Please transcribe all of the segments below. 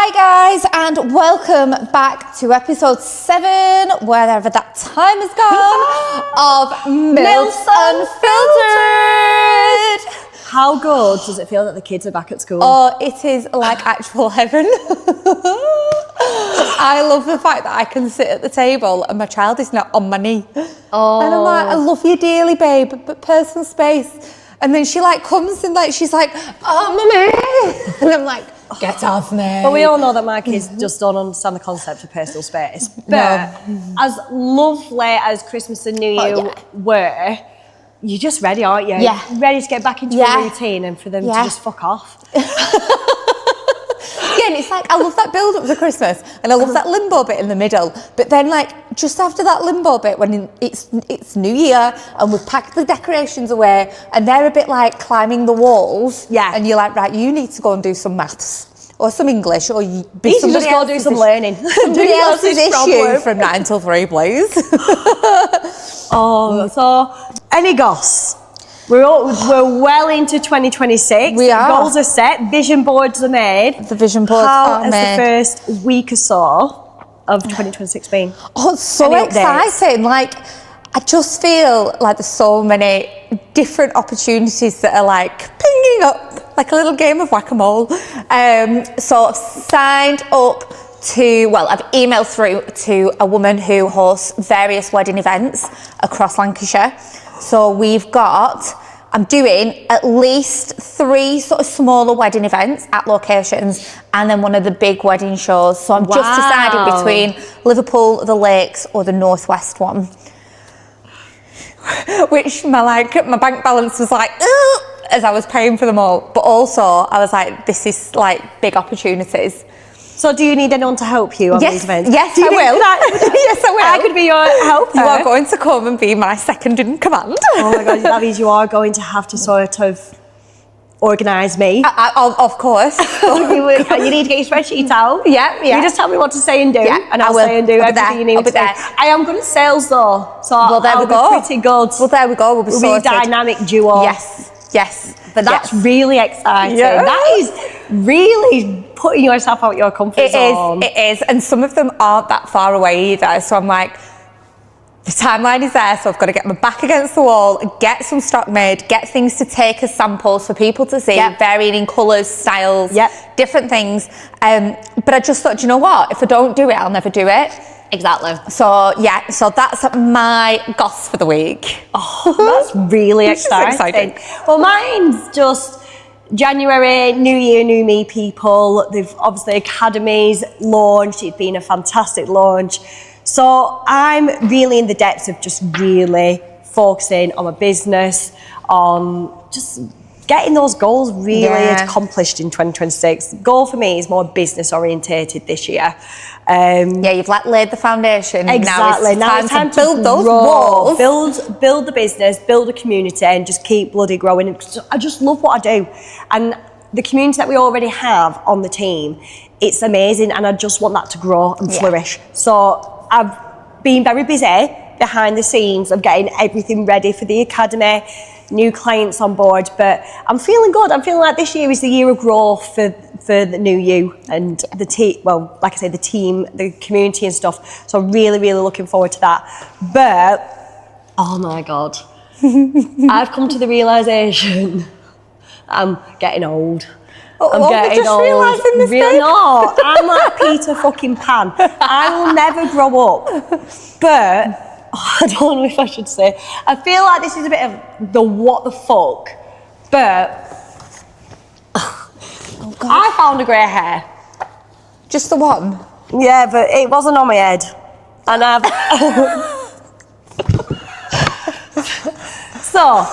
Hi guys, and welcome back to episode 7, wherever that time has gone, of MILFs Unfiltered. How good does it feel that the kids are back at school? Oh, it is like actual heaven. I love the fact that I can sit at the table and my child is not on my knee. Oh. And I'm like, I love you dearly, babe, but personal space. And then she like comes and like she's like, oh, mummy. And I'm like, get off me. But we all know that my kids just don't understand the concept of personal space. But as lovely as Christmas and New Year were, you're just ready, aren't you? Yeah. Ready to get back into a routine and for them to just fuck off. Yeah, and it's like, I love that build up to Christmas and I love that limbo bit in the middle. But then like, just after that limbo bit, when it's New Year and we've packed the decorations away and they're a bit like climbing the walls. Yeah. And you're like, right, you need to go and do some maths. Or some English, or you be somebody else, do some learning. Somebody else's issue from 9 till 3, please. So any goss? We're well into 2026. We are. Goals are set. Vision boards are made. The vision boards How are has made. the first week or so of 2026 been? Oh, it's so exciting. Like, I just feel like there's so many different opportunities that are like pinging up, like a little game of whack-a-mole. So I've signed up to, well, I've emailed through to a woman who hosts various wedding events across Lancashire. So I'm doing at least 3 sort of smaller wedding events at locations and then one of the big wedding shows. So I'm just deciding between Liverpool, the Lakes or the Northwest one. Which my bank balance was like, ugh, as I was paying for them all. But also I was like, this is like big opportunities. So do you need anyone to help you on these events? Yes, I will. Yes, I will. I could be your helper. You are going to come and be my second in command. Oh my God, that means you are going to have to sort of organise me. Of course. You need to get your spreadsheet out. Yeah. You just tell me what to say and do, and I'll say and do everything you need to do. I am good at sales though, so I'll be pretty good. Well, there we go. We'll be a dynamic duo. Yes. But that's really exciting. Yeah. That is really putting yourself out your comfort zone. It is. And some of them aren't that far away either. So I'm like, the timeline is there, so I've got to get my back against the wall, get some stock made, get things to take as samples for people to see, varying in colours, styles, different things. But I just thought, you know what? If I don't do it, I'll never do it. Exactly. So that's my goss for the week. Oh, that's really exciting. Well, mine's just January, New Year, New Me people. They've obviously academies launched. It's been a fantastic launch. So I'm really in the depths of just really focusing on my business, on just getting those goals really accomplished in 2026. The goal for me is more business orientated this year. You've laid the foundation. Exactly. Now it's time to build those walls. Build the business, build a community, and just keep bloody growing. I just love what I do, and the community that we already have on the team, it's amazing, and I just want that to grow and flourish. So I've been very busy behind the scenes of getting everything ready for the academy, new clients on board, but I'm feeling good. I'm feeling like this year is the year of growth for the new you and the team. Well, like I say, the team, the community and stuff. So really, really looking forward to that. But oh my God, I've come to the realisation I'm getting old. I'm getting old. Realising this really not. I'm like Peter fucking Pan. I will never grow up. But I don't know if I should say. I feel like this is a bit of the what the fuck. But I found a grey hair. Just the one? Yeah, but it wasn't on my head. And I've So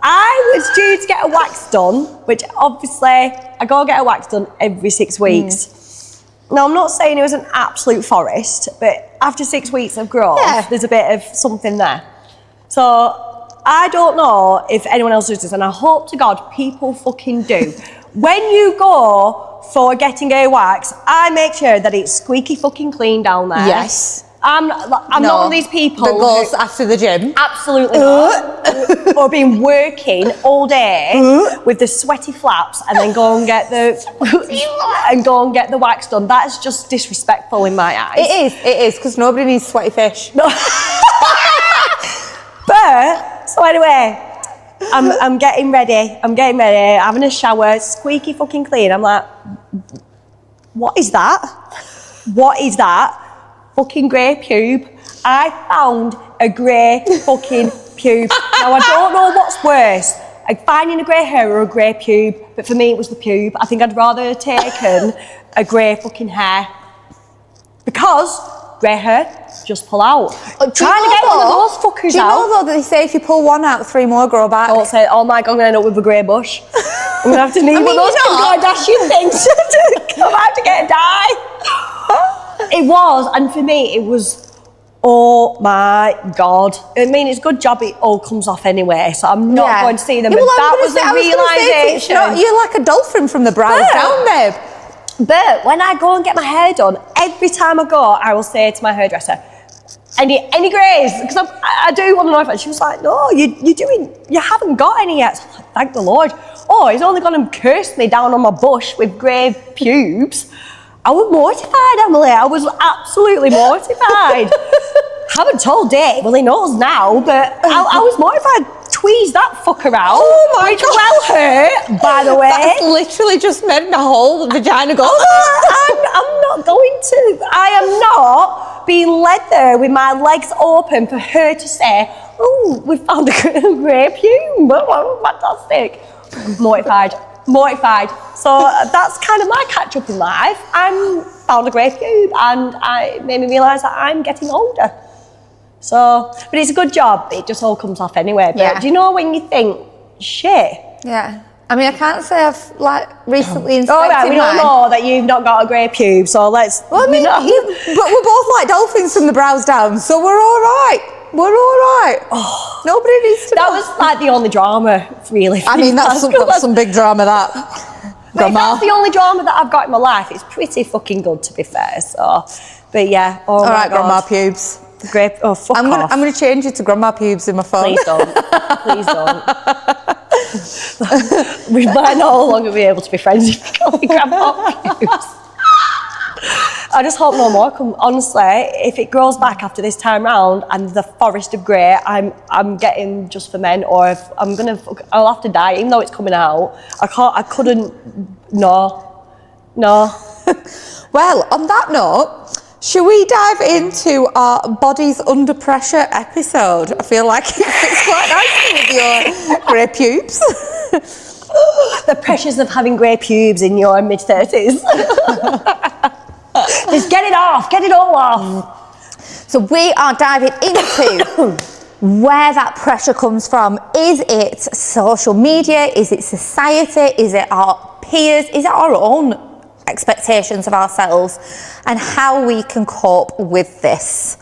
I was due to get a wax done, which obviously I go get a wax done every 6 weeks. Now, I'm not saying it was an absolute forest, but after 6 weeks of growth, there's a bit of something there. So I don't know if anyone else does this, and I hope to God people fucking do. When you go for getting a wax, I make sure that it's squeaky fucking clean down there. Yes. I'm not one of these people that goes after the gym. Absolutely not. Or been working all day with the sweaty flaps and then go and get the wax done. That is just disrespectful in my eyes. It is, because nobody needs sweaty fish. No. But so anyway, I'm getting ready. Having a shower, squeaky fucking clean. I'm like, what is that? What is that? Fucking grey pube. I found a grey fucking pube. Now I don't know what's worse, like finding a grey hair or a grey pube, but for me it was the pube. I think I'd rather have taken a grey fucking hair, because grey hair just pull out. Trying to get one of those fuckers out. Do you know though that they say if you pull one out, 3 more grow back? Don't say, oh my god, I'm gonna end up with a grey bush. I'm gonna have to need one of those Kardashian things to come out to get a dye. It was, and for me, it was, oh my god. I mean, it's a good job it all comes off anyway, so I'm not going to see them. Yeah, but well, that was the realisation. You're like a dolphin from the brows down, babe. But when I go and get my hair done, every time I go, I will say to my hairdresser, any greys? Because I do want to know if she was like, no, you haven't got any yet. So I'm like, thank the Lord. Oh, he's only gone and cursed me down on my bush with grey pubes. I was mortified, Emily. I was absolutely mortified. Haven't told Dave. Well, he knows now, but I was mortified. Tweeze that fucker out. Oh my which god. well hurt, by the way. That's literally just made my whole vagina go. I'm not going to. I am not being led there with my legs open for her to say, oh, we found a grey pube. Fantastic. Mortified. So that's kind of my catch up in life. I found a grey pube and it made me realise that I'm getting older. So, but it's a good job. It just all comes off anyway. But do you know when you think, shit? Yeah. I mean, I can't say I've recently inspected all right, we don't know that you've not got a grey pube, so let's. Well, I mean, but we're both like dolphins from the brows down, so we're all right. Oh, nobody needs to. That was like the only drama, really. I mean, that's some big drama. That. But if that's the only drama that I've got in my life, it's pretty fucking good, to be fair. So, but yeah. Oh all right, grandma pubes. Great. Oh, fuck off. I'm going to change it to grandma pubes in my phone. Please don't. Please don't. We might no longer be able to be friends if you call me grandma pubes. I just hope no more come. Honestly, if it grows back after this time round and the forest of grey, I'm getting just for men, or if I'll have to die, even though it's coming out. I couldn't. No. Well, on that note, should we dive into our bodies under pressure episode? I feel like it fits quite nicely with your grey pubes. The pressures of having grey pubes in your mid-30s. Just get it all off. So we are diving into where that pressure comes from. Is it social media? Is it society? Is it our peers? Is it our own expectations of ourselves, and how we can cope with this?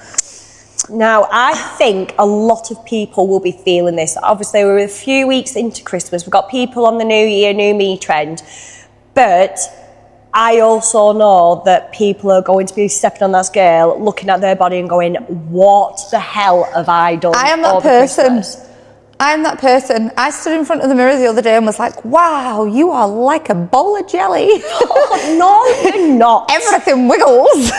Now, I think a lot of people will be feeling this. Obviously, we're a few weeks into Christmas. We've got people on the New Year, New Me trend. But I also know that people are going to be stepping on that scale, looking at their body and going, what the hell have I done? I am that person. I stood in front of the mirror the other day and was like, wow, you are like a bowl of jelly. Oh, no, you're not. Everything wiggles.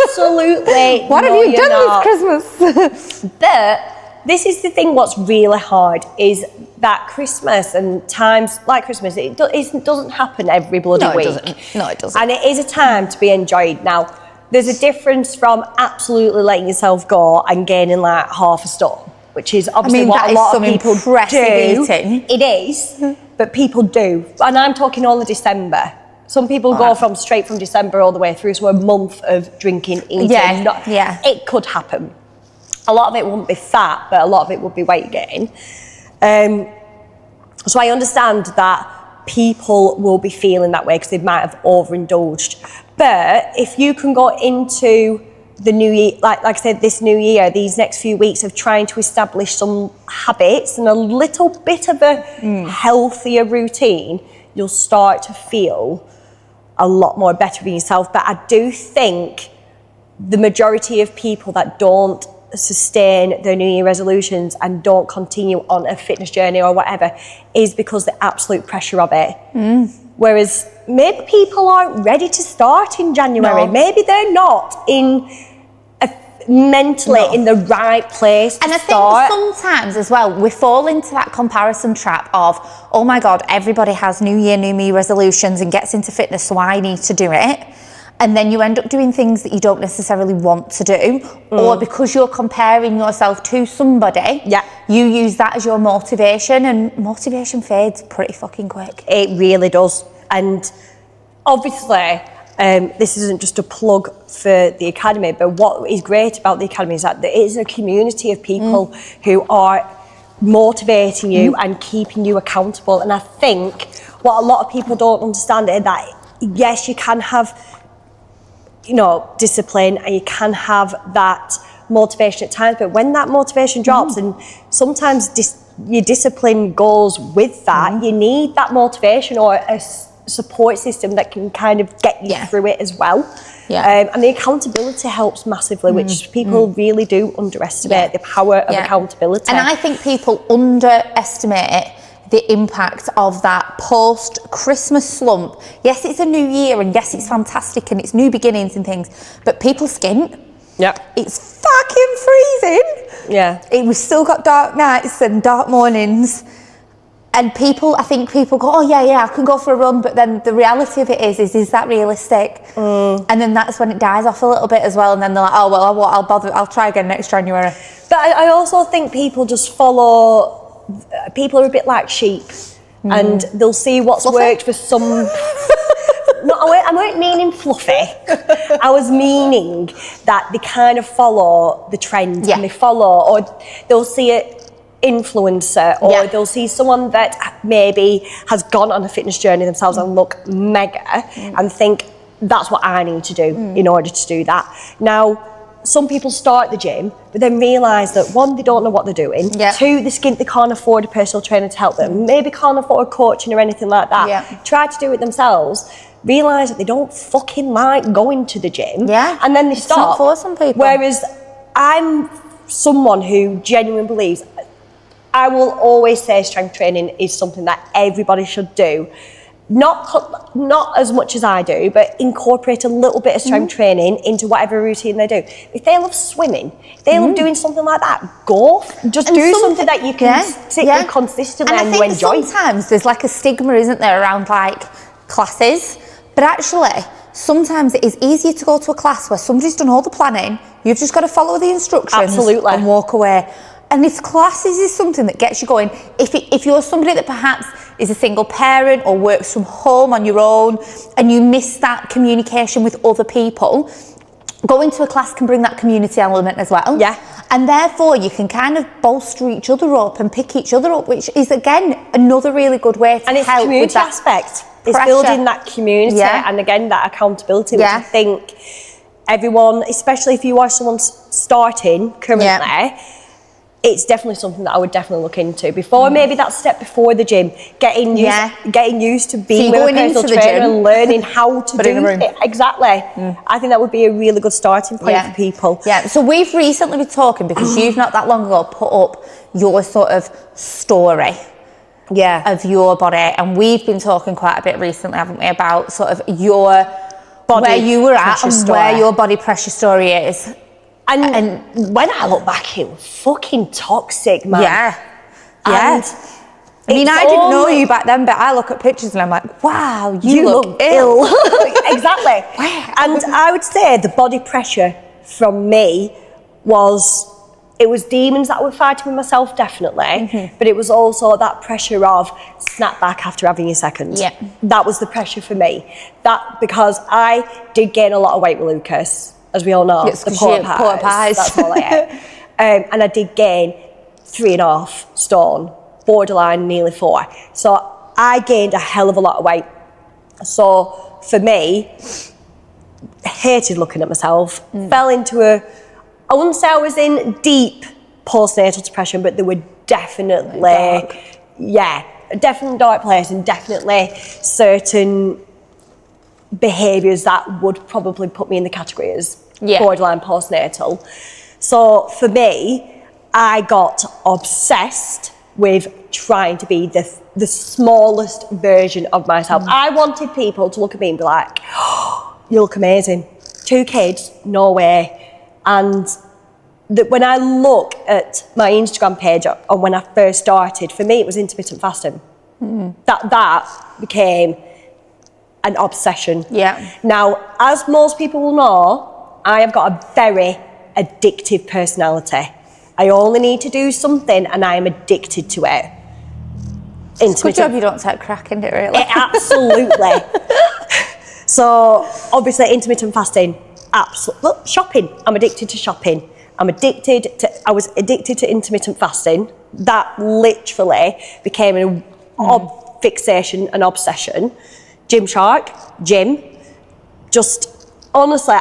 Absolutely. What have you done this Christmas? But this is the thing, what's really hard is that Christmas and times like Christmas, it doesn't happen every bloody week. No, it doesn't. And it is a time to be enjoyed. Now, there's a difference from absolutely letting yourself go and gaining like half a stone, which is obviously what a lot of people do. Eating. It is, but people do. And I'm talking all of December. Some people go straight from December all the way through to a month of drinking, eating. Yeah. It could happen. A lot of it wouldn't be fat, but a lot of it would be weight gain. So I understand that people will be feeling that way because they might have overindulged. But if you can go into the new year, like I said, this new year, these next few weeks of trying to establish some habits and a little bit of a healthier routine, you'll start to feel a lot more better in yourself. But I do think the majority of people that don't sustain their New Year resolutions and don't continue on a fitness journey or whatever is because the absolute pressure of it. Whereas maybe people aren't ready to start in January. No. Maybe they're not mentally in the right place to start. Think sometimes as well we fall into that comparison trap of, oh my God, everybody has New Year, New Me resolutions and gets into fitness, so I need to do it. And then you end up doing things that you don't necessarily want to do, or because you're comparing yourself to somebody, you use that as your motivation, and motivation fades pretty fucking quick. It really does. And obviously, this isn't just a plug for the Academy, but what is great about the Academy is that there is a community of people who are motivating you and keeping you accountable. And I think what a lot of people don't understand is that, yes, you can have, you know, discipline and you can have that motivation at times, but when that motivation drops, and sometimes your discipline goes with that, you need that motivation or a support system that can kind of get you through it as well. And the accountability helps massively, which people really do underestimate, the power of accountability. And I think people underestimate the impact of that post-Christmas slump. Yes, it's a new year, and yes, it's fantastic, and it's new beginnings and things, but people skint. It's fucking freezing. We've still got dark nights and dark mornings. And I think people go, oh yeah, I can go for a run, but then the reality of it is that realistic? And then that's when it dies off a little bit as well, and then they're like, oh well, I'll try again next January. But I also think people just follow, people are a bit like sheep, and they'll see what's worked for some. No, I weren't meaning fluffy. I was meaning that they kind of follow the trend, and they follow, or they'll see it influencer, or they'll see someone that maybe has gone on a fitness journey themselves and look mega and think that's what I need to do in order to do that. Now, some people start the gym but then realise that, one, they don't know what they're doing, two, they can't afford a personal trainer to help them, maybe can't afford coaching or anything like that, try to do it themselves, realise that they don't fucking like going to the gym, and then they stop. It's not for some people. Whereas I'm someone who genuinely believes, I will always say strength training is something that everybody should do. Not as much as I do, but incorporate a little bit of strength training into whatever routine they do. If they love swimming, if they love doing something like that, do something that you can sit with consistently and you enjoy. Sometimes there's like a stigma, isn't there, around like classes, but actually sometimes it is easier to go to a class where somebody's done all the planning, you've just got to follow the instructions and walk away. And if classes is something that gets you going, if you're somebody that perhaps is a single parent or works from home on your own and you miss that communication with other people, going to a class can bring that community element as well. And therefore you can kind of bolster each other up and pick each other up, which is again another really good way to help. And it's community aspect. It's building that community and again that accountability, which I think everyone, especially if you are someone starting currently, it's definitely something that I would definitely look into before. Maybe that step before the gym, getting used to being with a personal trainer and learning how to do it. Exactly. I think that would be a really good starting point for people. So we've recently been talking, because you've not that long ago put up your sort of story of your body, and we've been talking quite a bit recently, haven't we, about sort of your body, where you were at and where your body pressure story is. And when I look back, it was fucking toxic, man. And I mean, I didn't know you back then, but I look at pictures and I'm like, wow, you look ill. Exactly. And I would say the body pressure from me it was demons that I was fighting with myself, definitely, but it was also that pressure of snap back after having your second. That was the pressure for me. That, because I did gain a lot of weight with Lucas, as we all know, the pork pies. That's all I ate. And I did gain 3.5 stone, borderline nearly 4. So I gained a hell of a lot of weight. So for me, I hated looking at myself, fell into I wouldn't say I was in deep postnatal depression, but there were definitely, definitely dark place, and definitely certain behaviours that would probably put me in the category as borderline postnatal. So for me, I got obsessed with trying to be the smallest version of myself. I wanted people to look at me and be like, oh, you look amazing. 2 kids, no way. And when I look at my Instagram page and when I first started, for me it was intermittent fasting. That became an obsession. Yeah. Now, as most people will know, I have got a very addictive personality. I only need to do something and I am addicted to it. It's a good job you don't take crack in it, really. Absolutely. So, obviously, intermittent fasting, well, shopping. I'm addicted to shopping. I was addicted to intermittent fasting. That literally became a fixation, an obsession. Gym. Just, honestly,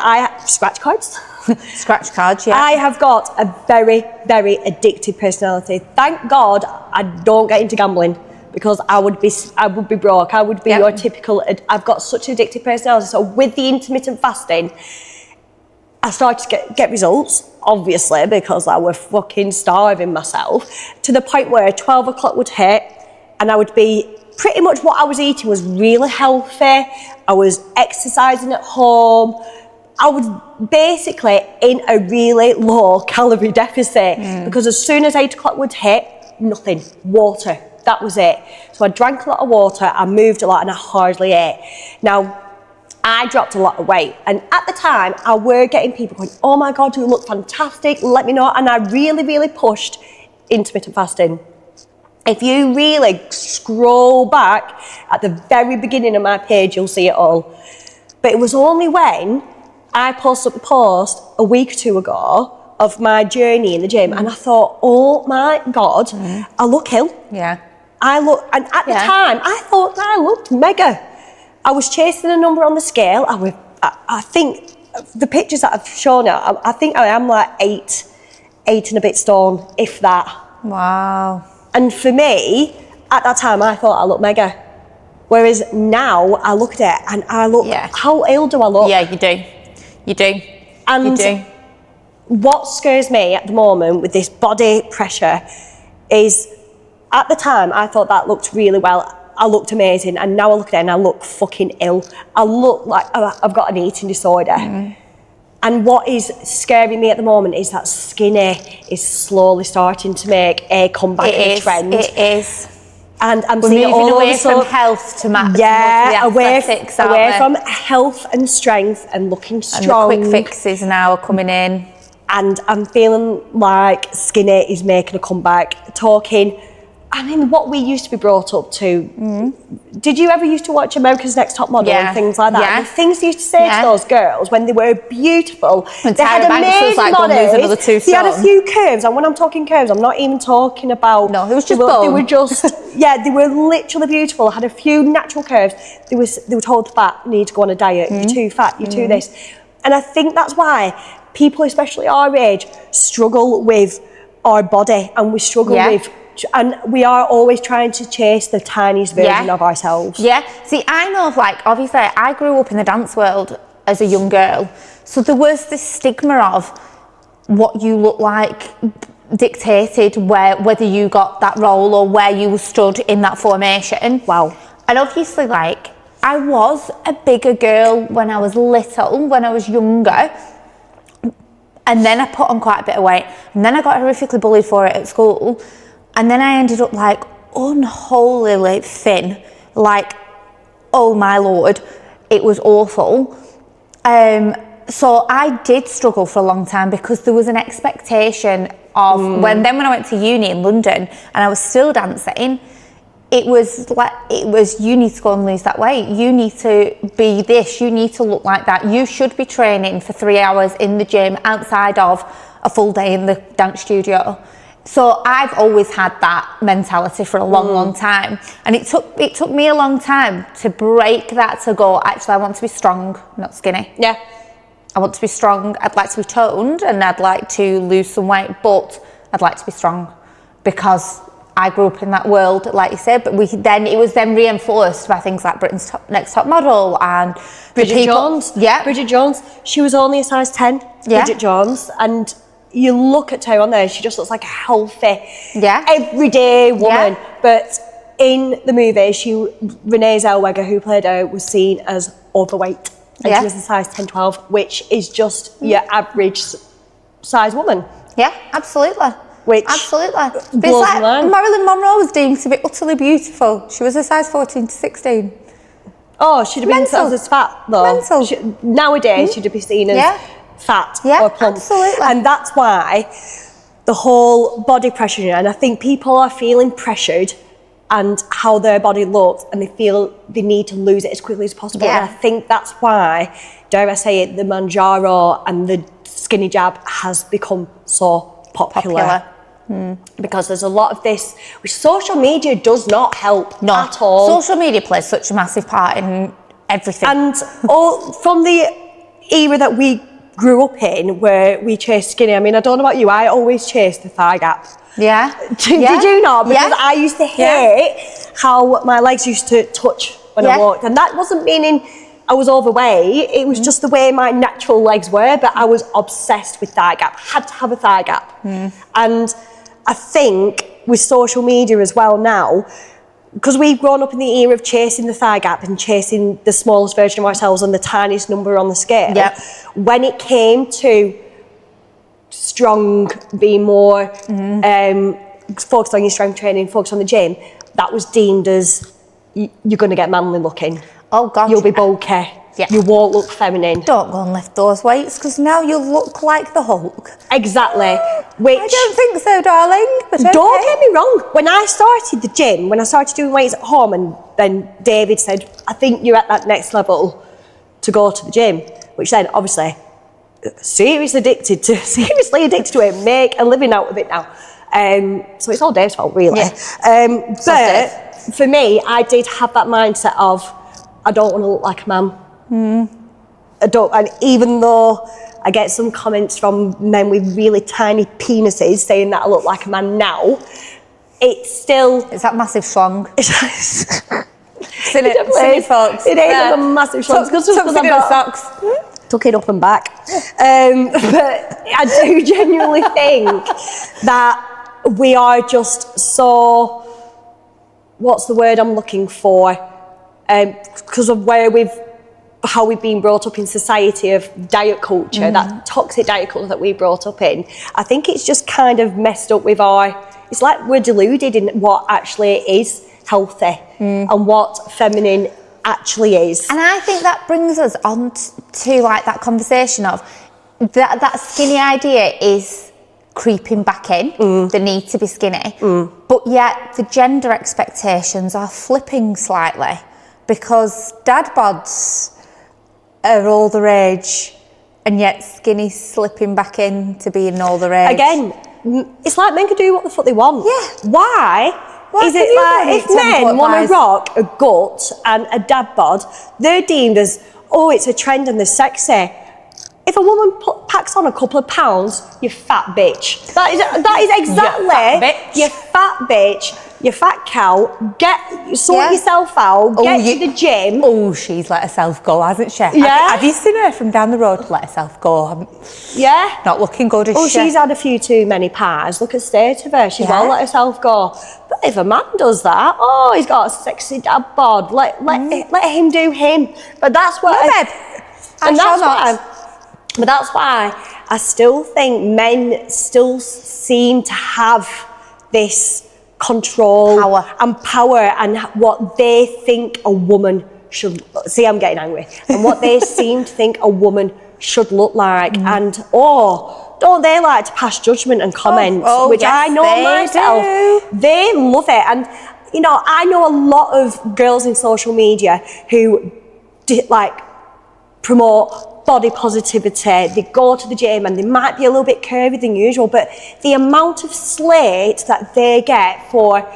scratch cards. Scratch cards, yeah. I have got a very, very addictive personality. Thank God I don't get into gambling because I would be broke. I would be your typical. I've got such an addictive personality. So with the intermittent fasting, I started to get results, obviously, because I was fucking starving myself to the point where 12 o'clock would hit and I would be pretty much what I was eating was really healthy. I was exercising at home. I was basically in a really low calorie deficit because as soon as 8 o'clock would hit, nothing, water, that was it. So I drank a lot of water, I moved a lot and I hardly ate. Now, I dropped a lot of weight and at the time I were getting people going, oh my God, you look fantastic, let me know. And I really, really pushed intermittent fasting. If you really scroll back at the very beginning of my page, you'll see it all. But it was only when I posted up a post a week or 2 ago of my journey in the gym and I thought, oh my God, I look ill. Yeah. And at the time, I thought that I looked mega. I was chasing a number on the scale. I think the pictures that I've shown you, I think I am like 8 and a bit stone, if that. Wow. And for me, at that time, I thought I looked mega. Whereas now, I look at it and I look, how ill do I look? Yeah, you do. You do. And you do. What scares me at the moment with this body pressure is, at the time, I thought that looked really well. I looked amazing. And now I look at it and I look fucking ill. I look like I've got an eating disorder. And what is scaring me at the moment is that skinny is slowly starting to make a comeback in a trend. It is. And I'm We're seeing moving away from health to away from health and strength and looking strong. And the quick fixes now are coming in. And I'm feeling like skinny is making a comeback. I mean, what we used to be brought up to. Did you ever used to watch America's Next Top Model and things like that? Yeah. The things they used to say to those girls when they were beautiful. When they had amazing like, bodies. lose another 2 They had a few curves, and when I'm talking curves, I'm not even talking about. No, it was just they were just they were literally beautiful. Had a few natural curves. They were told fat, you need to go on a diet. You're too fat. You're too this, and I think that's why people, especially our age, struggle with our body, and we struggle with. And we are always trying to chase the tiniest version of ourselves. Yeah. See, I know obviously, I grew up in the dance world as a young girl. So there was this stigma of what you look like dictated whether you got that role or where you stood in that formation. Wow. And obviously, I was a bigger girl when I was little, when I was younger. And then I put on quite a bit of weight. And then I got horrifically bullied for it at school. And then I ended up unholily thin, oh my Lord, it was awful. So I did struggle for a long time because there was an expectation of when I went to uni in London and I was still dancing, it was you need to go and lose that weight. You need to be this, you need to look like that. You should be training for 3 hours in the gym outside of a full day in the dance studio. So I've always had that mentality for a long time. And it took me a long time to break that, to go, actually, I want to be strong, not skinny. Yeah. I want to be strong. I'd like to be toned and I'd like to lose some weight, but I'd like to be strong because I grew up in that world, like you said, but it was then reinforced by things like Britain's Next Top Model and Bridget Jones. Yeah. Bridget Jones. She was only a size 10, Yeah. Bridget Jones. And you look at her on there, she just looks like a healthy, everyday woman. Yeah. But in the movie, Renee Zellweger, who played her, was seen as overweight. And she was a size 10, 12, which is just your average size woman. Yeah, absolutely. Absolutely. It's like Marilyn Monroe was deemed to be utterly beautiful. She was a size 14 to 16. Oh, she'd have been seen as fat though. Nowadays, she'd be seen as fat or plump. Absolutely. And that's why the whole body pressure, and I think people are feeling pressured and how their body looks, and they feel they need to lose it as quickly as possible. Yeah. And I think that's why, dare I say it, the Manjaro and the skinny jab has become so popular. Because there's a lot of this, which social media does not help at all. Social media plays such a massive part in everything. And from the era that we grew up in, where we chased skinny, I mean, I don't know about you, I always chased the thigh gap. Yeah. Did you not? Because I used to hate how my legs used to touch when I walked. And that wasn't meaning I was overweight, it was just the way my natural legs were, but I was obsessed with thigh gap, had to have a thigh gap. And I think with social media as well now, because we've grown up in the era of chasing the thigh gap and chasing the smallest version of ourselves and the tiniest number on the scale, when it came to strong, being more focused on your strength training, focused on the gym, that was deemed as you're going to get manly looking. Oh God. You'll be bulky. Yeah. You won't look feminine. Don't go and lift those weights, because now you'll look like the Hulk. Exactly. Which I don't think so, darling. But don't get me wrong. When I started the gym, when I started doing weights at home, and then David said, I think you're at that next level to go to the gym, which then obviously seriously addicted to it, make a living out of it now. So it's all Dave's fault, really. Yeah. But for me, I did have that mindset of, I don't want to look like a man. I don't, and even though I get some comments from men with really tiny penises saying that I look like a man now, it's still... It's that massive schlong. Silly folks. It is like a massive schlong. Tucked in the socks. Tuck it up and back. But I do genuinely think that we are just so... What's the word I'm looking for? Because of how we've been brought up in society of diet culture, that toxic diet culture that we brought up in, I think it's just kind of messed up with it's like we're deluded in what actually is healthy and what feminine actually is. And I think that brings us on to like that conversation of that skinny idea is creeping back in, the need to be skinny, but yet the gender expectations are flipping slightly, because dad bods are all the rage, and yet skinny's slipping back in to being all the rage. Again, it's like men can do what the fuck they want. Yeah. Why is it like, if men want to rock a gut and a dad bod, they're deemed as, oh, it's a trend and they're sexy. If a woman packs on a couple of pounds, you fat bitch. That is exactly, you fat bitch. You fat cow, sort yourself out, get to the gym. Oh, she's let herself go, hasn't she? Yeah. Have you seen her from down the road let herself go? Yeah. Not looking good, is she? Oh, she's had a few too many pies. Look at the state of her. She's well let herself go. But if a man does that, oh, he's got a sexy dad bod. Let him do him. But that's what... But that's why I still think men still seem to have this control and power and what they think a woman should... See, I'm getting angry. And what they seem to think a woman should look like. And, don't they like to pass judgment and comment, which yes, I know myself. They love it. And, you know, I know a lot of girls in social media who, promote body positivity. They go to the gym and they might be a little bit curvy than usual, but the amount of slate that they get for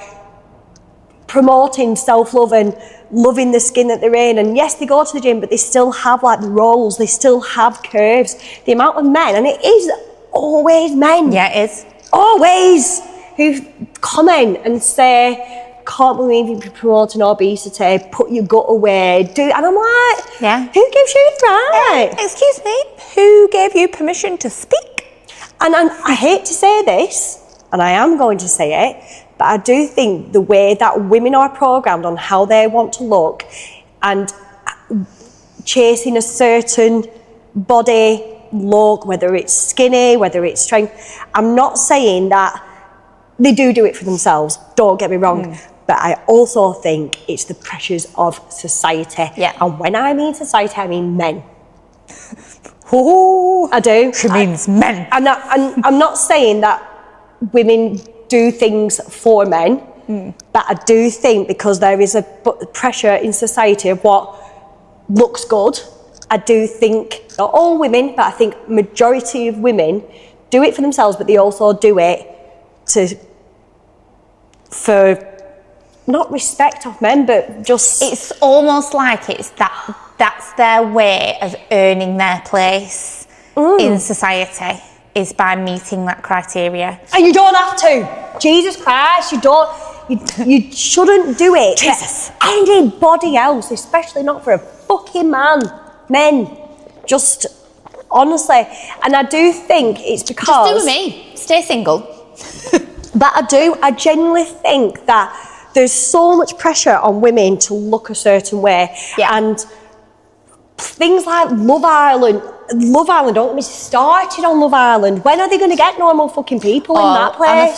promoting self-love and loving the skin that they're in, and yes, they go to the gym, but they still have like the rolls, they still have curves. The amount of men, and it is always men. Yeah, it is. Always. who comment and say, can't believe you're promoting obesity, put your gut away, and I'm like, who gives you the right? Excuse me, who gave you permission to speak? And I hate to say this, and I am going to say it, but I do think the way that women are programmed on how they want to look and chasing a certain body look, whether it's skinny, whether it's strength, I'm not saying that they do it for themselves, don't get me wrong, but I also think it's the pressures of society. And when I mean society, I mean men. I do. She means men. And I'm not saying that women do things for men, but I do think because there is a pressure in society of what looks good, I do think, not all women, but I think majority of women do it for themselves, but they also do it for not respect of men, but just... It's almost like that's their way of earning their place in society, is by meeting that criteria. And you don't have to. Jesus Christ, you shouldn't do it. Jesus. For anybody else, especially not for a fucking man. Men. Just, honestly. And I do think it's because... Just do with me. Stay single. But I genuinely think that there's so much pressure on women to look a certain way. And things like Love Island, don't get me started on Love Island. When are they going to get normal fucking people in that place?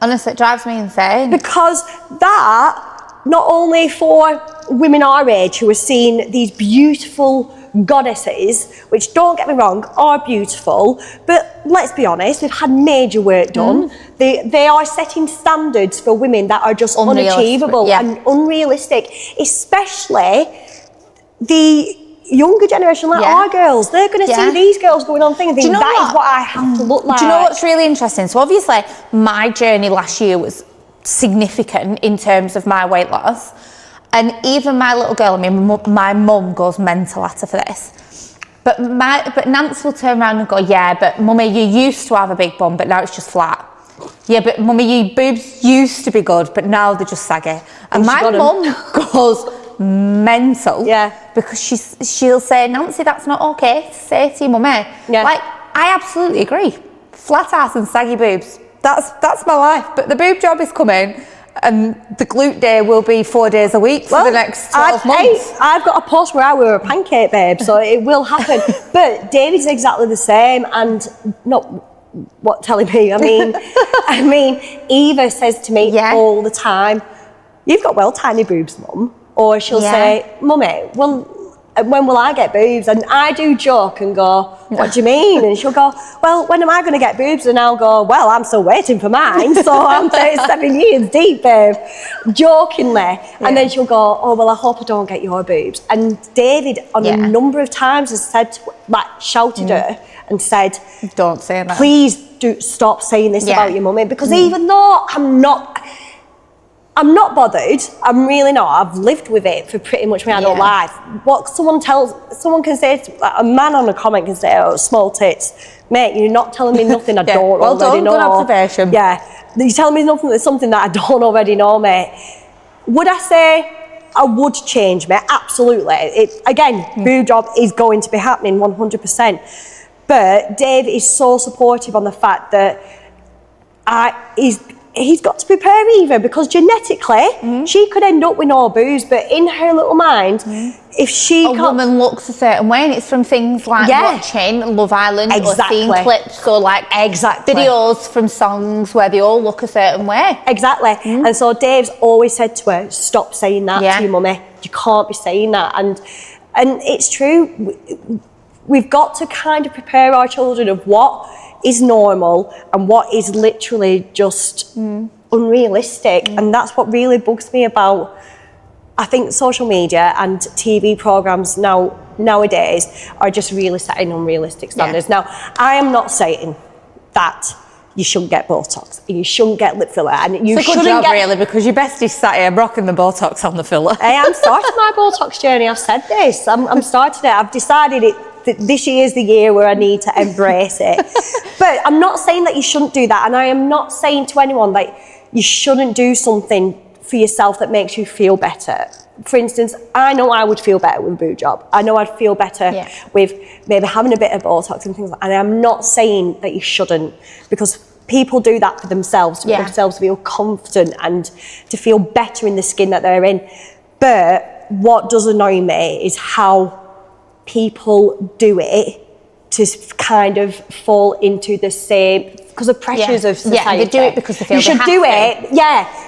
Honestly, it drives me insane. Because that, not only for women our age who are seeing these beautiful goddesses, which, don't get me wrong, are beautiful, but let's be honest, they've had major work done. They are setting standards for women that are just unachievable and unrealistic, especially the younger generation, like our girls. They're going to see these girls going on things and think, that is what I have to look like. Do you know what's really interesting? So obviously my journey last year was significant in terms of my weight loss. And even my little girl, I mean, my mum goes mental at her for this. But Nance will turn around and go, yeah, but mummy, you used to have a big bum, but now it's just flat. Yeah, but mummy, your boobs used to be good, but now they're just saggy. And my mum goes mental. Because she'll say, Nancy, that's not okay to say to your mummy. Like, I absolutely agree. Flat ass and saggy boobs, that's my life. But the boob job is coming. And the glute day will be 4 days a week for the next 12 months. I've got a post where I wear a pancake, babe, so it will happen. But David's exactly the same, and not what telling me. I mean, Eva says to me all the time, "You've got tiny boobs, Mum," or she'll say, "Mummy, well, when will I get boobs?" And I do joke and go, "What do you mean?" And she'll go, "Well, when am I going to get boobs?" And I'll go, "Well, I'm still waiting for mine, so I'm 37 years deep, babe," jokingly. And then she'll go, "Oh, well, I hope I don't get your boobs." And David, on a number of times, has said, shouted at her and said, "Don't say that. Please do stop saying this about your mummy," because even though I'm not bothered. I'm really not. I've lived with it for pretty much my adult life. What someone can say, a man on a comment can say, "Oh, small tits." Mate, you're not telling me nothing I don't already know. Good observation. You're telling me something that I don't already know, mate. Would I say I would change, mate? Absolutely. Boob job is going to be happening 100%. But Dave is so supportive on the fact that he's got to prepare Eva, because genetically she could end up with no boobs, but in her little mind, if she a woman looks a certain way, and it's from things like watching Love Island or seeing clips or like videos from songs where they all look a certain way. And so Dave's always said to her, "Stop saying that to your mummy. You can't be saying that." And it's true. We've got to kind of prepare our children of what is normal and what is literally just unrealistic. And that's what really bugs me about, I think, social media and TV programs nowadays are just really setting unrealistic standards. Now, I am not saying that you shouldn't get Botox, you shouldn't get lip filler, and you shouldn't get... really, because your bestie's sat here rocking the Botox on the filler. Hey, I'm starting my Botox journey. I've said this. I'm starting it. I've decided this year is the year where I need to embrace it. But I'm not saying that you shouldn't do that, and I am not saying to anyone that you shouldn't do something for yourself that makes you feel better. For instance, I know I would feel better with a boob job. I know I'd feel better with maybe having a bit of Botox and things like that. And I'm not saying that you shouldn't, because people do that for themselves, to make themselves feel confident and to feel better in the skin that they're in. But what does annoy me is how people do it to kind of fall into the same, because of pressures of society. Yeah, they do it because they feel you should do it.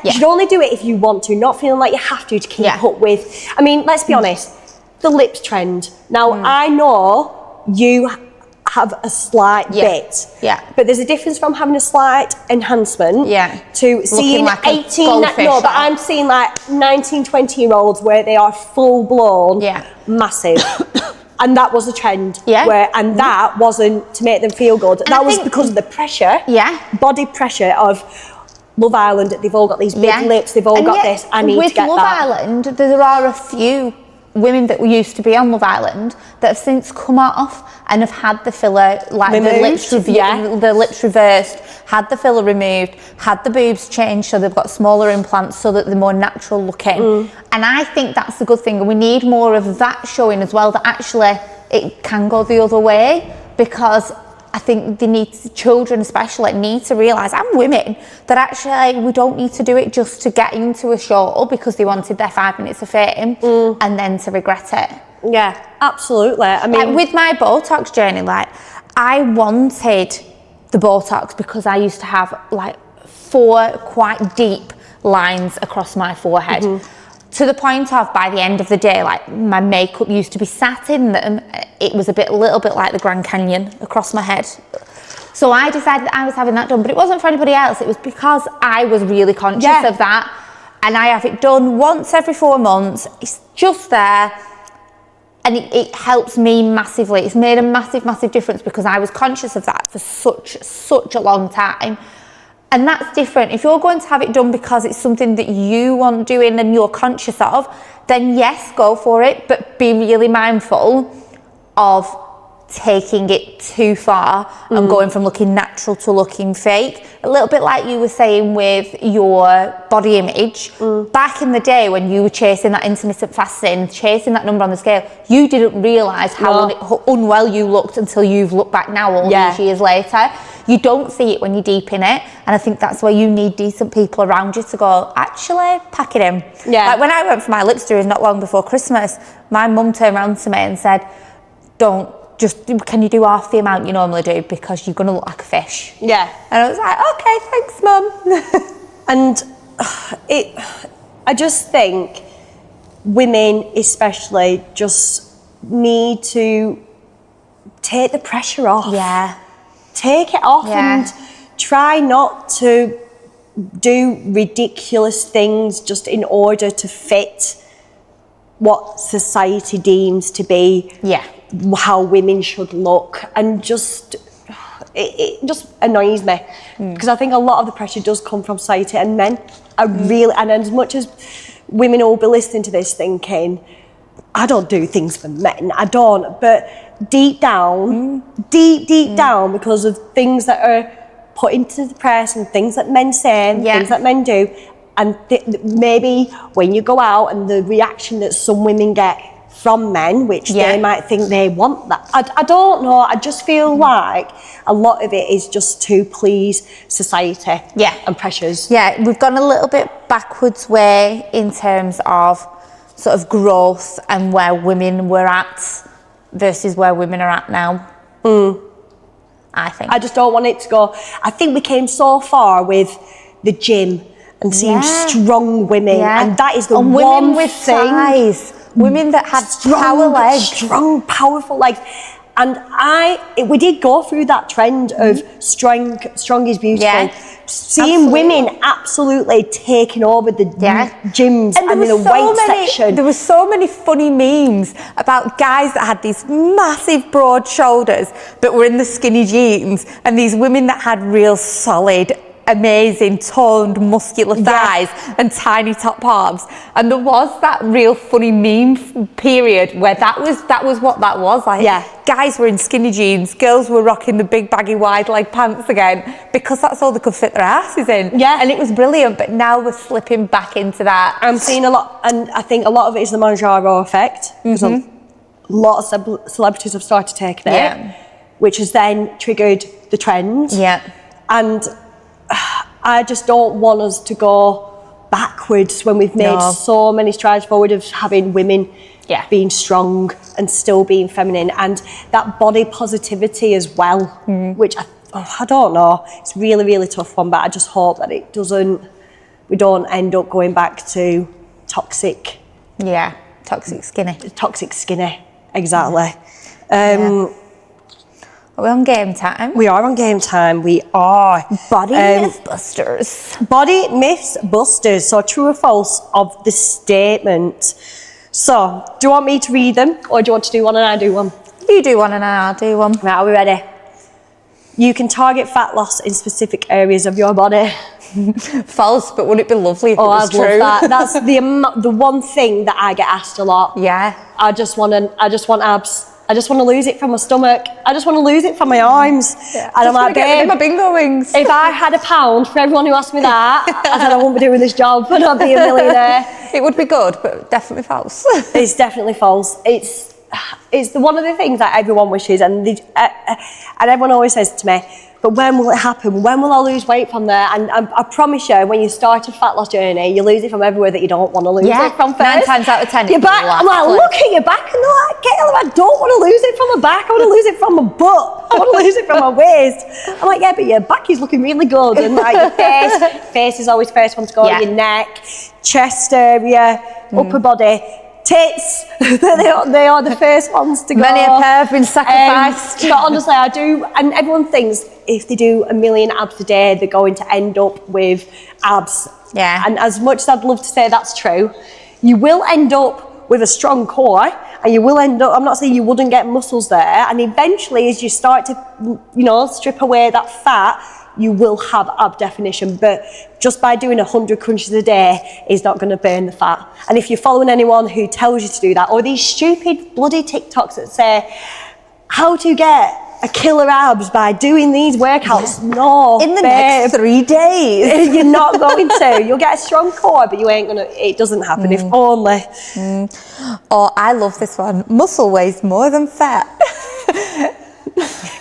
You should only do it if you want to, not feeling like you have to keep up with. I mean, let's be honest, the lips trend. Now, I know you have a slight bit, but there's a difference from having a slight enhancement to seeing like 18, no, but I'm seeing like 19, 20-year-olds where they are full blown, massive. And that was a trend, and that wasn't to make them feel good. And that was because of the pressure, body pressure of Love Island. They've all got these big lips, they've all got this, I need to get that. With Love Island, there are a few women that used to be on Love Island that have since come off and have had the filler, like removed, the lips reversed, had the filler removed, had the boobs changed so they've got smaller implants so that they're more natural looking. And I think that's a good thing, and we need more of that showing as well, that actually it can go the other way, because I think they need, children especially, need to realise, and women, that actually we don't need to do it just to get into a show because they wanted their 5 minutes of fame and then to regret it. Yeah, absolutely. I mean, like with my Botox journey, like I wanted the Botox because I used to have like 4 quite deep lines across my forehead. To the point of, by the end of the day, like my makeup used to be sat in them. It was a little bit like the Grand Canyon across my head. So I decided that I was having that done, but it wasn't for anybody else. It was because I was really conscious of that. And I have it done once every 4 months. It's just there. And it helps me massively. It's made a massive, massive difference because I was conscious of that for such a long time. And that's different. If you're going to have it done because it's something that you want doing and you're conscious of, then yes, go for it, but be really mindful of taking it too far and going from looking natural to looking fake. A little bit like you were saying with your body image. Back in the day when you were chasing that intermittent fasting, chasing that number on the scale, you didn't realise how unwell you looked until you've looked back now all these years later. You don't see it when you're deep in it, and I think that's where you need decent people around you to go, actually, pack it in. Like when I went for my lips doing not long before Christmas, my mum turned around to me and said, can you do half the amount you normally do, because you're going to look like a fish. And I was like, okay, thanks, Mum. And I just think women especially just need to take the pressure off. Take it off and try not to do ridiculous things just in order to fit what society deems to be how women should look. And just it just annoys me because I think a lot of the pressure does come from society, and men are really, and as much as women will be listening to this thinking, I don't do things for men, I don't, but deep down, deep down, because of things that are put into the press and things that men say and things that men do, and maybe when you go out and the reaction that some women get from men, which they might think they want that. I don't know, I just feel like a lot of it is just to please society and pressures. We've gone a little bit backwards way in terms of sort of growth and where women were at versus where women are at now. I think. I just don't want it to go. I think we came so far with the gym and seeing strong women, and that is the one women with thing. Size. Women that had power legs. Strong, powerful legs. And we did go through that trend of strong is beautiful. Seeing women absolutely taking over the gyms and in the weight section. There were so many funny memes about guys that had these massive broad shoulders but were in the skinny jeans, and these women that had real solid amazing, toned, muscular thighs and tiny top arms. And there was that real funny meme period where that was what that was. Like, guys were in skinny jeans, girls were rocking the big baggy wide leg pants again because that's all they could fit their asses in. Yeah. And it was brilliant, but now we're slipping back into that. I'm seeing a lot, and I think a lot of it is the Manjaro effect. Because a lot of celebrities have started taking it, which has then triggered the trend. Yeah. And I just don't want us to go backwards when we've made so many strides forward of having women being strong and still being feminine, and that body positivity as well, which I don't know. It's really, really tough one, but I just hope that we don't end up going back to toxic. Yeah, toxic skinny. Toxic skinny, exactly. Are we on game time? We are on game time. We are. Body myth busters. Body myths busters. So true or false of the statement. So, do you want me to read them, or do you want to do one and I do one? You do one and I'll do one. Right, are we ready? You can target fat loss in specific areas of your body. False, but wouldn't it be lovely if it was true? Love that. That's the one thing that I get asked a lot. Yeah. I just want abs. I just want to lose it from my stomach. I just want to lose it from my arms. Yeah. And I'm like, babe, my bingo wings. if I had £1 for everyone who asked me that, I said I wouldn't be doing this job and I'd be a millionaire. It would be good, but definitely false. It's definitely false. It's one of the things that everyone wishes, and everyone always says to me, but when will it happen? When will I lose weight from there? And I promise you, when you start a fat loss journey, you lose it from everywhere that you don't want to lose it from first. 9 times out of 10. Your back, I'm like, look at your back, and they're like, Gail, I don't want to lose it from my back. I want to lose it from my butt. I want to lose it from my waist. I'm like, yeah, but your back is looking really good, and like your face is always first one to go. Your neck, chest area, upper body. Tits, they are the first ones to go. Many a pair have been sacrificed. But honestly, I do, and everyone thinks if they do 1 million abs a day, they're going to end up with abs. Yeah. And as much as I'd love to say that's true, you will end up with a strong core, and you will end up, I'm not saying you wouldn't get muscles there, and eventually as you start to, strip away that fat, you will have ab definition, but just by doing 100 crunches a day is not going to burn the fat. And if you're following anyone who tells you to do that, or these stupid bloody TikToks that say how to get a killer abs by doing these workouts, no, in the next 3 days, you're not going to. You'll get a strong core, but you ain't gonna. It doesn't happen. If only. Oh, I love this one. Muscle weighs more than fat.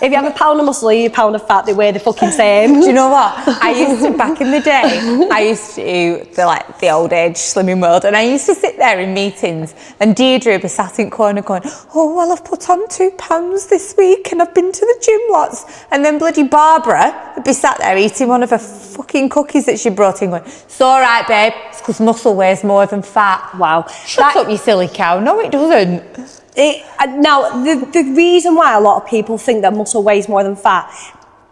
If you have £1 of muscle or you £1 of fat, they weigh the fucking same. Do you know what? I used to, back in the day, I used to do the old age slimming world, and I used to sit there in meetings, and Deirdre would be sat in corner going, oh, well, I've put on 2 pounds this week and I've been to the gym lots. And then bloody Barbara would be sat there eating one of her fucking cookies that she brought in going, it's all right, babe, it's because muscle weighs more than fat. Wow. Shut up, you silly cow. No, it doesn't. Now, the reason why a lot of people think that muscle weighs more than fat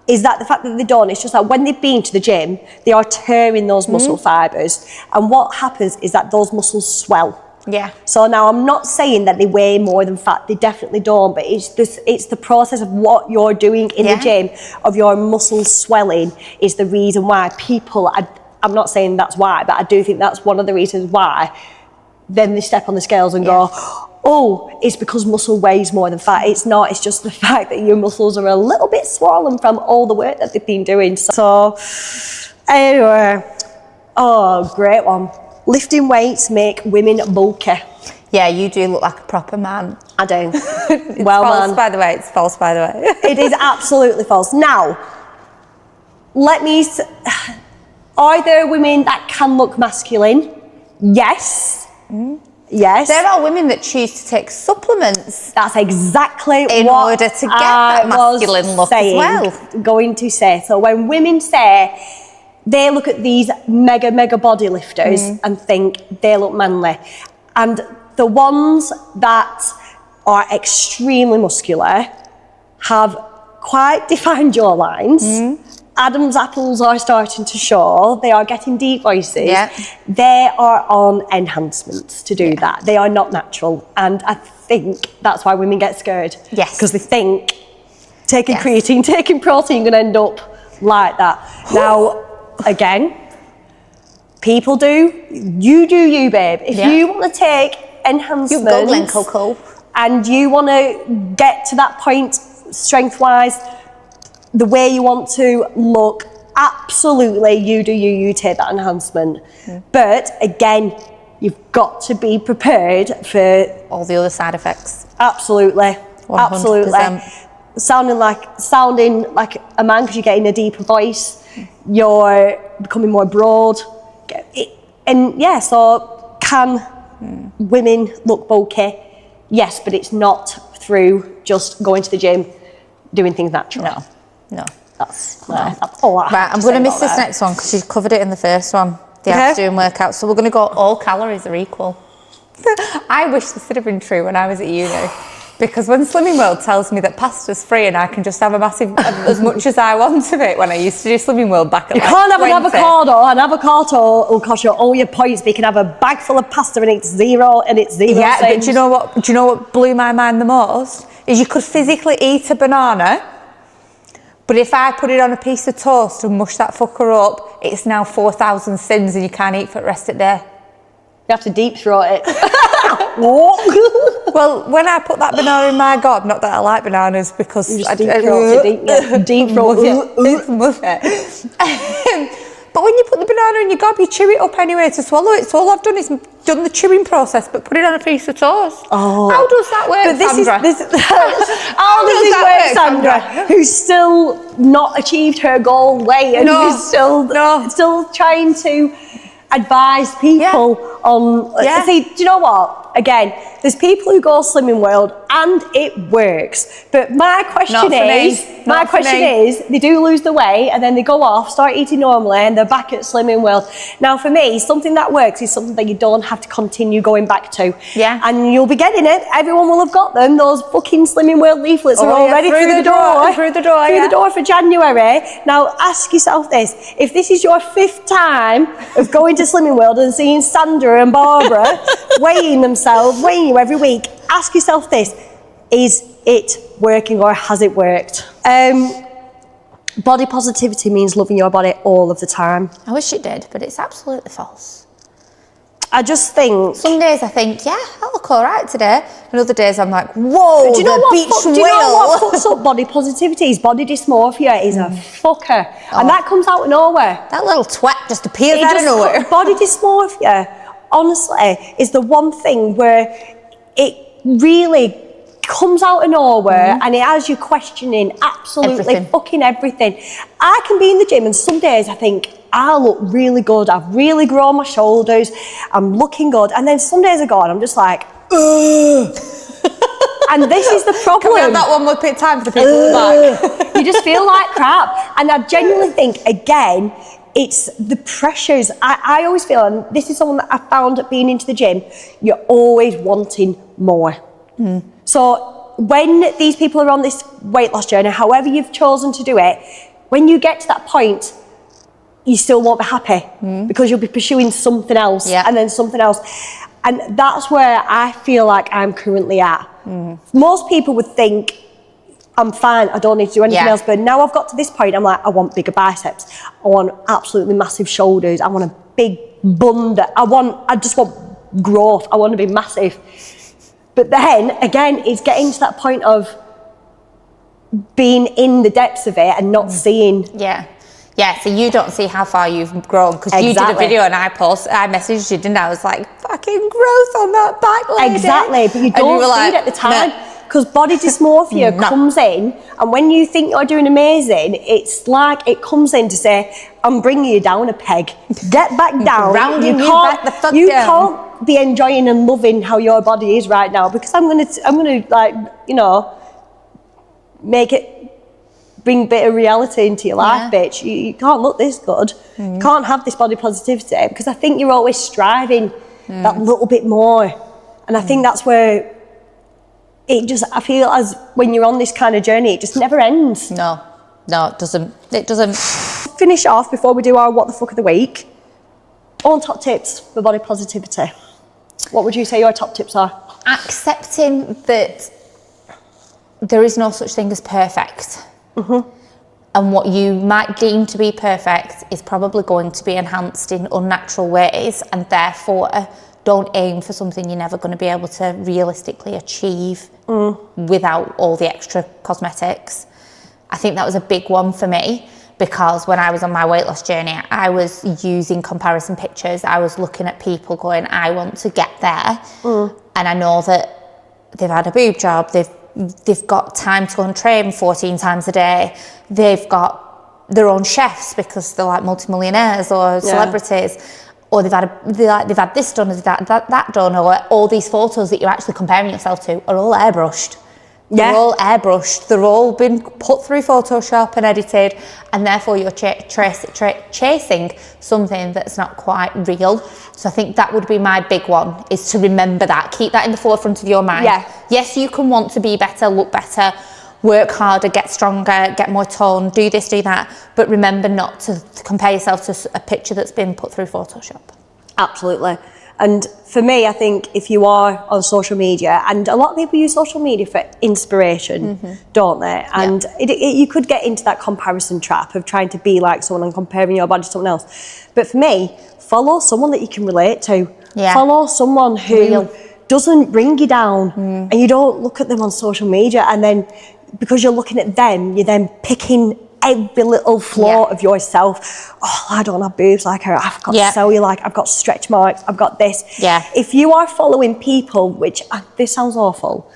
is that the fact that they don't, it's just that when they've been to the gym, they are tearing those muscle fibres. And what happens is that those muscles swell. Yeah. So now I'm not saying that they weigh more than fat, they definitely don't, but it's the process of what you're doing in the gym, of your muscles swelling, is the reason why people, I'm not saying that's why, but I do think that's one of the reasons why, then they step on the scales and go, oh, it's because muscle weighs more than fat. It's not, it's just the fact that your muscles are a little bit swollen from all the work that they've been doing. So, anyway, oh, great one. Lifting weights make women bulky. Yeah, you do look like a proper man. I do. It's well, false, man. by the way. It's false, by the way. It is absolutely false. Now, are there women that can look masculine? Yes. Yes. There are women that choose to take supplements. That's exactly in what order to get that masculine look as well. Going to say. So when women say, they look at these mega body lifters and think they look manly. And the ones that are extremely muscular have quite defined jawlines. Adam's apples are starting to show. They are getting deep voices. Yeah. They are on enhancements to do that. They are not natural. And I think that's why women get scared. Yes. Because they think taking creatine, taking protein, going to end up like that. Now, again, people do. You do you, babe. If you want to take enhancements, You go, Glen Coco. and you want to get to that point strength-wise, the way you want to look, absolutely, you do you take that enhancement. But again, you've got to be prepared for all the other side effects. Absolutely, 100%. absolutely. Sounding like a man because you're getting a deeper voice. You're becoming more broad, and yeah. So can women look bulky? Yes, but it's not through just going to the gym, doing things naturally. No. That's all I Right, I'm going to miss this next one because you covered it in the first one. The afternoon workout. So we're going to go all calories are equal. I wish this would have been true when I was at uni. Because when Slimming World tells me that pasta's free and I can just have a massive, as much as I want of it, when I used to do Slimming World back at You like can't have 20. an avocado. An avocado will cost you all your points, but you can have a bag full of pasta and it's zero cents. Yeah, but do you know what blew my mind the most? Is you could physically eat a banana, but if I put it on a piece of toast and mush that fucker up, it's now 4,000 sins and you can't eat for the rest of the day. You have to deep throat it. Well, when I put that banana in my gob, not that I like bananas because You just deep throat it. Deep throat it's mushy. But when you put the banana in your gob, you chew it up anyway to swallow it. So all I've done is done the chewing process, but put it on a piece of toast. Oh. How does that work, Sandra? How does this work, Sandra? Who's still not achieved her goal weight and is still trying to advise people on. See, do you know what? Again, there's people who go Slimming World and it works. But my question is, they do lose the weight and then they go off, start eating normally, and they're back at Slimming World. Now, for me, something that works is something that you don't have to continue going back to. Yeah. And you'll be getting it. Everyone will have got them. Those fucking Slimming World leaflets are already through the door. Through the door for January. Now, ask yourself this. If this is your 5th time of going to Slimming World and seeing Sandra and Barbara weighing you every week, ask yourself this: is it working or has it worked? Body positivity means loving your body all of the time. I wish it did, but it's absolutely false. I just think some days I think, yeah, I look all right today, and other days I'm like, whoa, do you know what fucks up body positivity? Is body dysmorphia is a fucker, and that comes out of nowhere. That little twat just appears out of nowhere. Body dysmorphia, honestly, is the one thing where it really comes out of nowhere and it has you questioning absolutely fucking everything. I can be in the gym and some days I think I look really good, I've really grown my shoulders, I'm looking good, and then some days I go and I'm just like, ugh. And this is the problem. Can we have that one more time for the people in the back? You just feel like crap. And I genuinely think, again, it's the pressures. I always feel, and this is something that I found being into the gym, you're always wanting more. So when these people are on this weight loss journey, however you've chosen to do it, when you get to that point, you still won't be happy because you'll be pursuing something else and then something else. And that's where I feel like I'm currently at. Most people would think, I'm fine, I don't need to do anything else. But now I've got to this point, I'm like, I want bigger biceps. I want absolutely massive shoulders. I want a big bund. I just want growth. I want to be massive. But then, again, it's getting to that point of being in the depths of it and not seeing. Yeah, so you don't see how far you've grown because you did a video and I messaged you, didn't I? I was like, fucking growth on that back, lady. Exactly, but you don't see it at the time. Because body dysmorphia comes in, and when you think you're doing amazing, it's like it comes in to say, I'm bringing you down a peg. Get back down. Rounding you back the fuck down. You can't be enjoying and loving how your body is right now because I'm gonna like, you know, make it, bring a bit of reality into your life, bitch. You can't look this good. You can't have this body positivity because I think you're always striving that little bit more. And I think that's where I feel as when you're on this kind of journey, it just never ends. No, it doesn't. It doesn't. Finish off before we do our what the fuck of the week. Own top tips for body positivity. What would you say your top tips are? Accepting that there is no such thing as perfect. and what you might deem to be perfect is probably going to be enhanced in unnatural ways, and therefore don't aim for something you're never going to be able to realistically achieve without all the extra cosmetics. I think that was a big one for me, because when I was on my weight loss journey, I was using comparison pictures. I was looking at people going, I want to get there. And I know that they've had a boob job, they've got time to go and train 14 times a day, they've got their own chefs because they're like multimillionaires or celebrities, or they've had this done, or they've had that done, or all these photos that you're actually comparing yourself to are all airbrushed. They're all airbrushed, they're all been put through Photoshop and edited, and therefore you're chasing something that's not quite real. So I think that would be my big one, is to remember that. Keep that in the forefront of your mind. Yes, you can want to be better, look better, work harder, get stronger, get more tone, do this, do that, but remember not to compare yourself to a picture that's been put through Photoshop. Absolutely. And for me, I think if you are on social media, and a lot of people use social media for inspiration, don't they? And you could get into that comparison trap of trying to be like someone and comparing your body to someone else. But for me, follow someone that you can relate to. Follow someone who doesn't bring you down, and you don't look at them on social media, and then because you're looking at them, you're then picking every little flaw of yourself. Oh, I don't have boobs like her, I've got cellulite, I've got stretch marks, I've got this. If you are following people, which this sounds awful,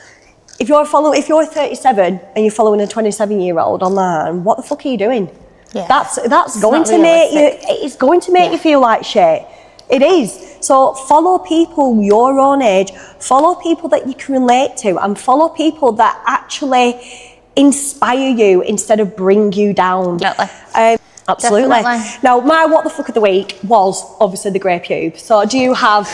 if you're 37 and you're following a 27-year-old online, what the fuck are you doing? That's going to make you, it's going to make you feel like shit. It is. So follow people your own age, follow people that you can relate to, and follow people that actually inspire you instead of bring you down. Absolutely. Definitely. Now, my what the fuck of the week was obviously the grey pube. So do you have,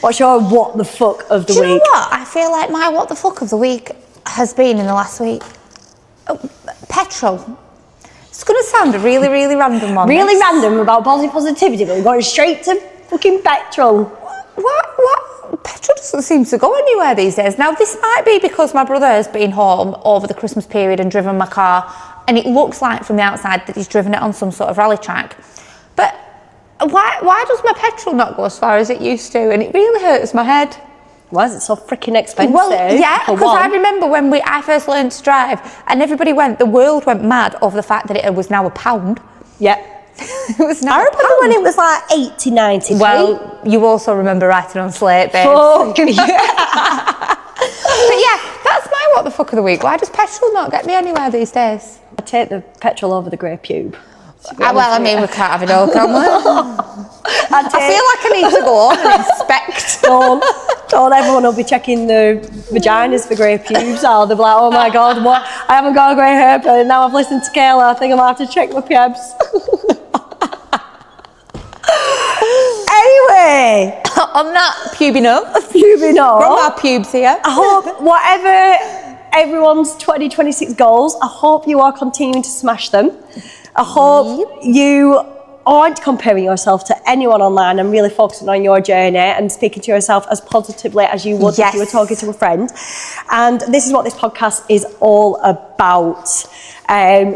what's your what the fuck of the week? Do you know what? I feel like my what the fuck of the week has been in the last week. Petrol. It's going to sound a really, really random one. Really random about body positivity, but we're going straight to fucking petrol. What? Petrol doesn't seem to go anywhere these days. Now, this might be because my brother has been home over the Christmas period and driven my car, and it looks like from the outside that he's driven it on some sort of rally track. But why does my petrol not go as far as it used to? And it really hurts my head. Why is it so freaking expensive? Well, yeah, because I remember when I first learned to drive, and the world went mad over the fact that it was now £1. It was now I remember when it was like 80, 90. Well, you also remember writing on slate, babe. Fuck yeah. But yeah, that's my what the fuck of the week. Why does petrol not get me anywhere these days? I take the petrol over the grey pube. Well, I mean, we can't have it all, can we? I feel like I need to go on and inspect. Don't everyone will be checking the vaginas for grey pubes, or they'll be like, oh my god, what? I haven't got a grey hair, but now I've listened to Kayla, I think I'm going to have to check my pubes. Anyway, on that pubing up, from our pubes here. I hope whatever everyone's 2026 goals, I hope you are continuing to smash them. I hope you aren't comparing yourself to anyone online and really focusing on your journey and speaking to yourself as positively as you would if you were talking to a friend. And this is what this podcast is all about.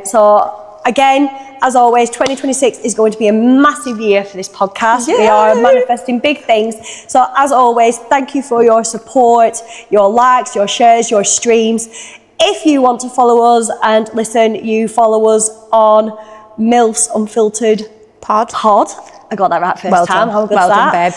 So again, as always, 2026 is going to be a massive year for this podcast. Yay! We are manifesting big things. So as always, thank you for your support, your likes, your shares, your streams. If you want to follow us and listen, you follow us on MILFs Unfiltered Pod. I got that right first time. How good is that? Well done,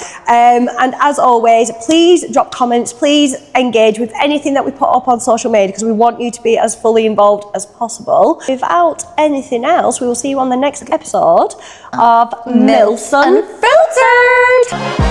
babe. And as always, please drop comments. Please engage with anything that we put up on social media, because we want you to be as fully involved as possible. Without anything else, we will see you on the next episode of MILFs Unfiltered.